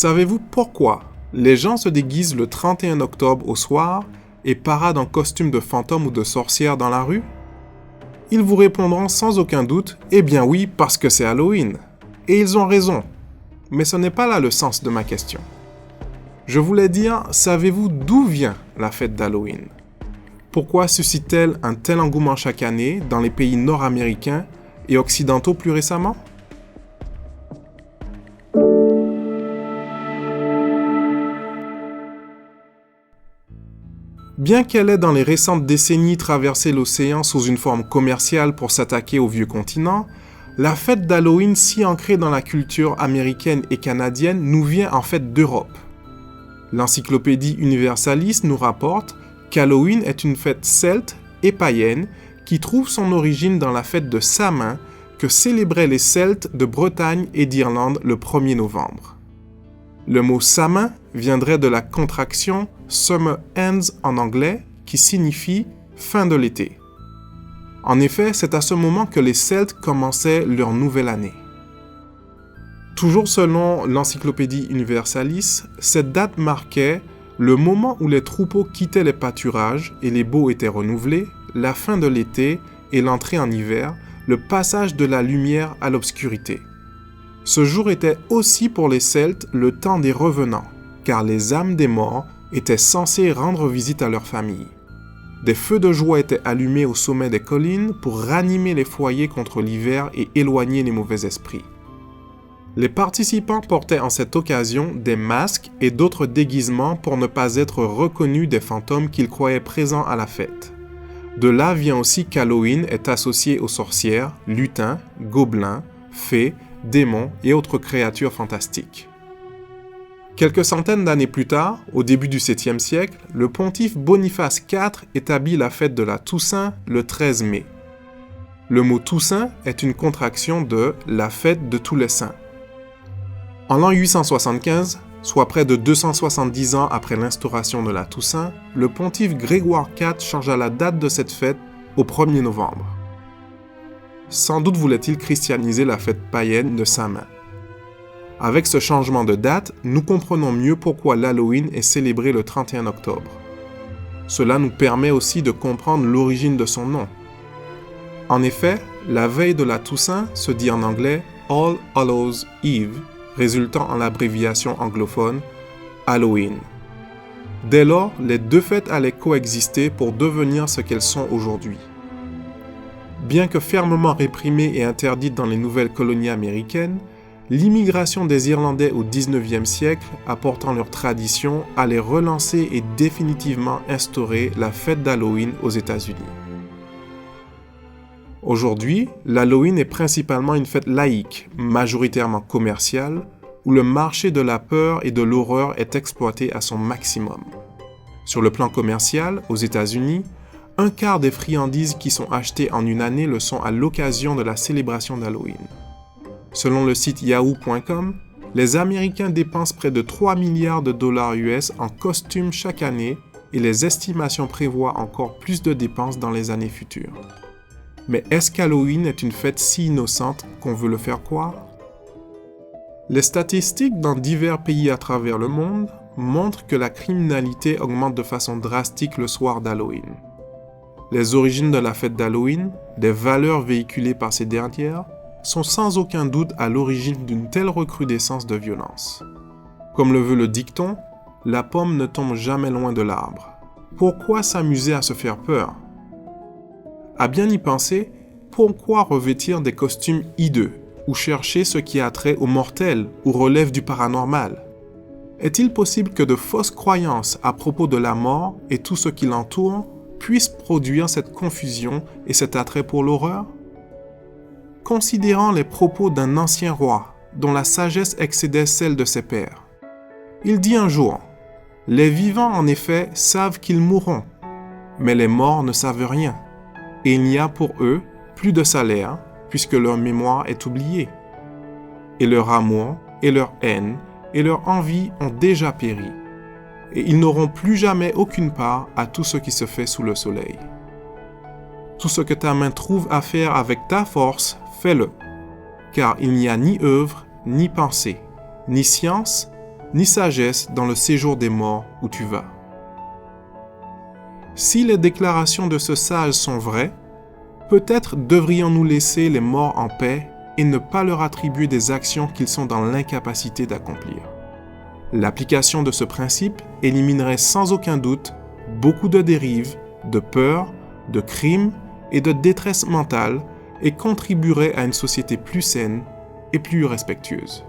Savez-vous pourquoi les gens se déguisent le 31 octobre au soir et paradent en costume de fantôme ou de sorcière dans la rue? Ils vous répondront sans aucun doute « Eh bien oui, parce que c'est Halloween ». Et ils ont raison. Mais ce n'est pas là le sens de ma question. Je voulais dire, savez-vous d'où vient la fête d'Halloween? Pourquoi suscite-t-elle un tel engouement chaque année dans les pays nord-américains et occidentaux plus récemment? Bien qu'elle ait dans les récentes décennies traversé l'océan sous une forme commerciale pour s'attaquer au vieux continent, la fête d'Halloween si ancrée dans la culture américaine et canadienne nous vient en fait d'Europe. L'Encyclopédie Universalis nous rapporte qu'Halloween est une fête celte et païenne qui trouve son origine dans la fête de Samhain que célébraient les Celtes de Bretagne et d'Irlande le 1er novembre. Le mot Samhain viendrait de la contraction Summer Ends en anglais qui signifie fin de l'été. En effet, c'est à ce moment que les Celtes commençaient leur nouvelle année. Toujours selon l'Encyclopédie Universalis, cette date marquait le moment où les troupeaux quittaient les pâturages et les baux étaient renouvelés, la fin de l'été et l'entrée en hiver, le passage de la lumière à l'obscurité. Ce jour était aussi pour les Celtes le temps des revenants, car les âmes des morts étaient censées rendre visite à leur famille. Des feux de joie étaient allumés au sommet des collines pour ranimer les foyers contre l'hiver et éloigner les mauvais esprits. Les participants portaient en cette occasion des masques et d'autres déguisements pour ne pas être reconnus des fantômes qu'ils croyaient présents à la fête. De là vient aussi qu'Halloween est associé aux sorcières, lutins, gobelins, fées, démons et autres créatures fantastiques. Quelques centaines d'années plus tard, au début du 7e siècle, le pontife Boniface IV établit la fête de la Toussaint le 13 mai. Le mot Toussaint est une contraction de la fête de tous les saints. En l'an 875, soit près de 270 ans après l'instauration de la Toussaint, le pontife Grégoire IV changea la date de cette fête au 1er novembre. Sans doute voulait-il christianiser la fête païenne de Samhain. Avec ce changement de date, nous comprenons mieux pourquoi l'Halloween est célébré le 31 octobre. Cela nous permet aussi de comprendre l'origine de son nom. En effet, la veille de la Toussaint se dit en anglais All Hallows Eve, résultant en l'abréviation anglophone Halloween. Dès lors, les deux fêtes allaient coexister pour devenir ce qu'elles sont aujourd'hui. Bien que fermement réprimée et interdite dans les nouvelles colonies américaines, l'immigration des Irlandais au 19e siècle, apportant leur tradition, allait relancer et définitivement instaurer la fête d'Halloween aux États-Unis. Aujourd'hui, l'Halloween est principalement une fête laïque, majoritairement commerciale, où le marché de la peur et de l'horreur est exploité à son maximum. Sur le plan commercial, aux États-Unis, un quart des friandises qui sont achetées en une année le sont à l'occasion de la célébration d'Halloween. Selon le site yahoo.com, les Américains dépensent près de 3 milliards de dollars US en costumes chaque année et les estimations prévoient encore plus de dépenses dans les années futures. Mais est-ce qu'Halloween est une fête si innocente qu'on veut le faire croire? Les statistiques dans divers pays à travers le monde montrent que la criminalité augmente de façon drastique le soir d'Halloween. Les origines de la fête d'Halloween, des valeurs véhiculées par ces dernières, sont sans aucun doute à l'origine d'une telle recrudescence de violence. Comme le veut le dicton, la pomme ne tombe jamais loin de l'arbre. Pourquoi s'amuser à se faire peur? À bien y penser, pourquoi revêtir des costumes hideux ou chercher ce qui a trait au mortel ou relève du paranormal? Est-il possible que de fausses croyances à propos de la mort et tout ce qui l'entoure puissent produire cette confusion et cet attrait pour l'horreur? Considérant les propos d'un ancien roi dont la sagesse excédait celle de ses pairs. Il dit un jour, « Les vivants en effet savent qu'ils mourront, mais les morts ne savent rien, et il n'y a pour eux plus de salaire puisque leur mémoire est oubliée. Et leur amour, et leur haine, et leur envie ont déjà péri, et ils n'auront plus jamais aucune part à tout ce qui se fait sous le soleil. Tout ce que ta main trouve à faire avec ta force, fais-le, car il n'y a ni œuvre, ni pensée, ni science, ni sagesse dans le séjour des morts où tu vas. Si les déclarations de ce sage sont vraies, peut-être devrions-nous laisser les morts en paix et ne pas leur attribuer des actions qu'ils sont dans l'incapacité d'accomplir. L'application de ce principe éliminerait sans aucun doute beaucoup de dérives, de peurs, de crimes et de détresse mentale et contribuerait à une société plus saine et plus respectueuse.